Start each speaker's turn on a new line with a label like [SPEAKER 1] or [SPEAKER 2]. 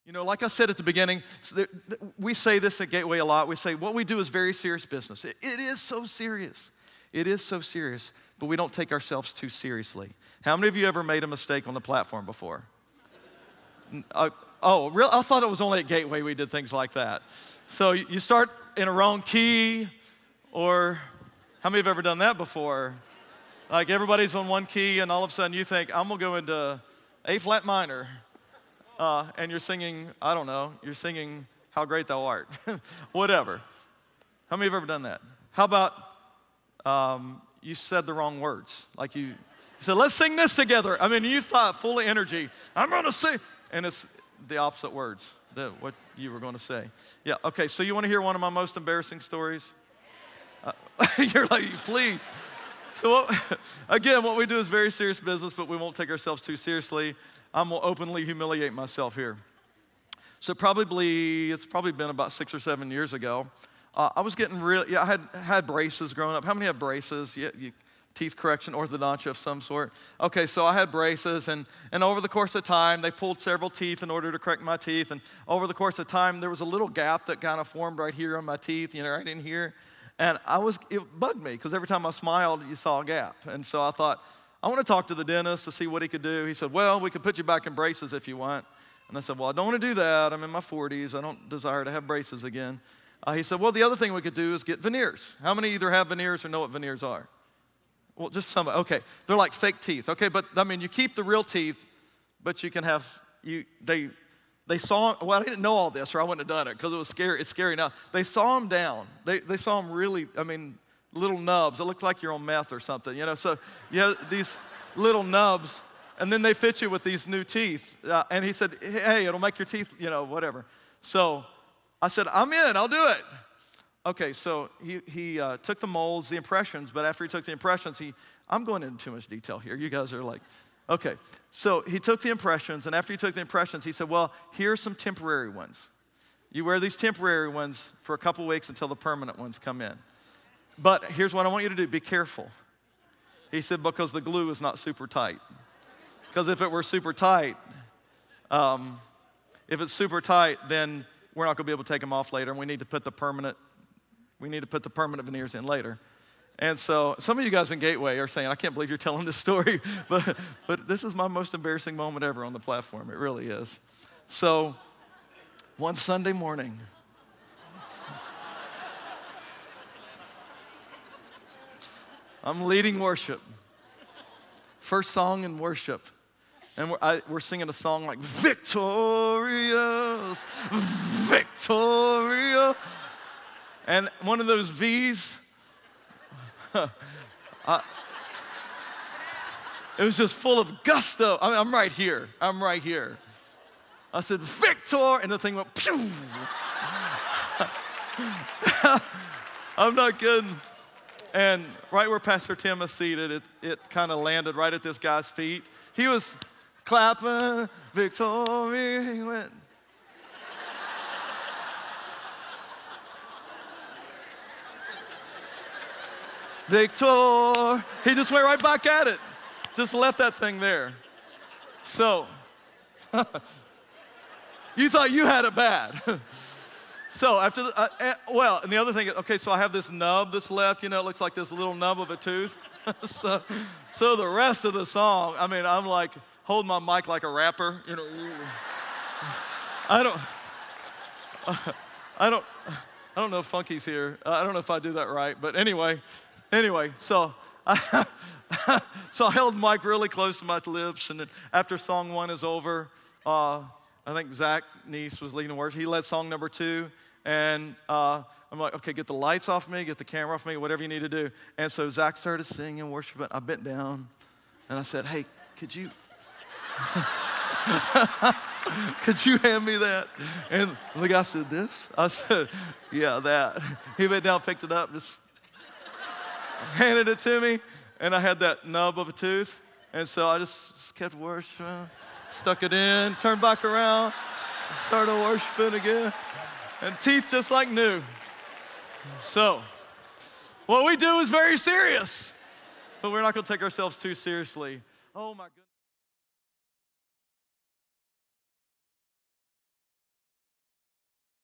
[SPEAKER 1] You know, like I said at the beginning, we say this at Gateway a lot. We say what we do is very serious business. It is so serious. It is so serious, but we don't take ourselves too seriously. How many of you ever made a mistake on the platform before? Really? I thought it was only at Gateway we did things like that. So you start in a wrong key, or how many have ever done that before? Like everybody's on one key, and all of a sudden you think, I'm gonna go into A flat minor. And you're singing, I don't know, you're singing How Great Thou Art. Whatever. How many have ever done that? How about you said the wrong words? Like you said, let's sing this together. I mean, you thought full of energy, I'm gonna sing, and it's the opposite words than what you were gonna say. Yeah, okay, so you wanna hear one of my most embarrassing stories? You're like, please. So again, what we do is very serious business, but we won't take ourselves too seriously. I'm gonna openly humiliate myself here. So it's probably been about 6 or 7 years ago. I was getting I had braces growing up. How many have braces? Teeth correction, orthodontia of some sort. Okay, so I had braces, and over the course of time, they pulled several teeth in order to correct my teeth, and over the course of time, there was a little gap that kind of formed right here on my teeth, right in here, and it bugged me, because every time I smiled, you saw a gap, and so I thought, I want to talk to the dentist to see what he could do. He said, well, we could put you back in braces if you want. And I said, well, I don't want to do that. I'm in my 40s. I don't desire to have braces again. He said, well, the other thing we could do is get veneers. How many either have veneers or know what veneers are? Well, just some. Okay, they're like fake teeth. Okay, but I mean, you keep the real teeth, but you can have, they saw, well, I didn't know all this or I wouldn't have done it because it was scary. It's scary now. They saw them down. They saw them really, little nubs. It looks like you're on meth or something, So you have these little nubs, and then they fit you with these new teeth. And he said, hey, it'll make your teeth, whatever. So I said, I'm in, I'll do it. Okay, so he took the molds, the impressions, but after he took the impressions, I'm going into too much detail here. You guys are like, okay. So he took the impressions, and after he took the impressions, he said, well, here's some temporary ones. You wear these temporary ones for a couple weeks until the permanent ones come in. But here's what I want you to do, be careful. He said, because the glue is not super tight. Because if it were super tight, then we're not gonna be able to take them off later, and we need to put the permanent veneers in later. And so some of you guys in Gateway are saying, I can't believe you're telling this story, but this is my most embarrassing moment ever on the platform, it really is. So one Sunday morning, I'm leading worship. First song in worship. And we're singing a song like, victorious, victorious. And one of those V's, it was just full of gusto. I'm right here. I said, Victor, and the thing went, pew. I'm not kidding. And right where Pastor Tim is seated, it kind of landed right at this guy's feet. He was clapping, victory, he went. Victor, he just went right back at it. Just left that thing there. So, you thought you had it bad. So after, and the other thing, okay, so I have this nub that's left, it looks like this little nub of a tooth. so the rest of the song, I'm like holding my mic like a rapper, I don't know if Funky's here. I don't know if I do that right, but anyway, so I held the mic really close to my lips, and then after song 1 is over, I think Zach Neese was leading worship. He led song number 2, and I'm like, okay, get the lights off me, get the camera off me, whatever you need to do. And so Zach started singing, worshiping. I bent down, and I said, hey, could you hand me that? And the guy said, this? I said, yeah, that. He bent down, picked it up, just handed it to me, and I had that nub of a tooth, and so I just kept worshiping. Stuck it in, turned back around, started worshiping again, and teeth just like new. So, what we do is very serious, but we're not going to take ourselves too seriously. Oh my goodness.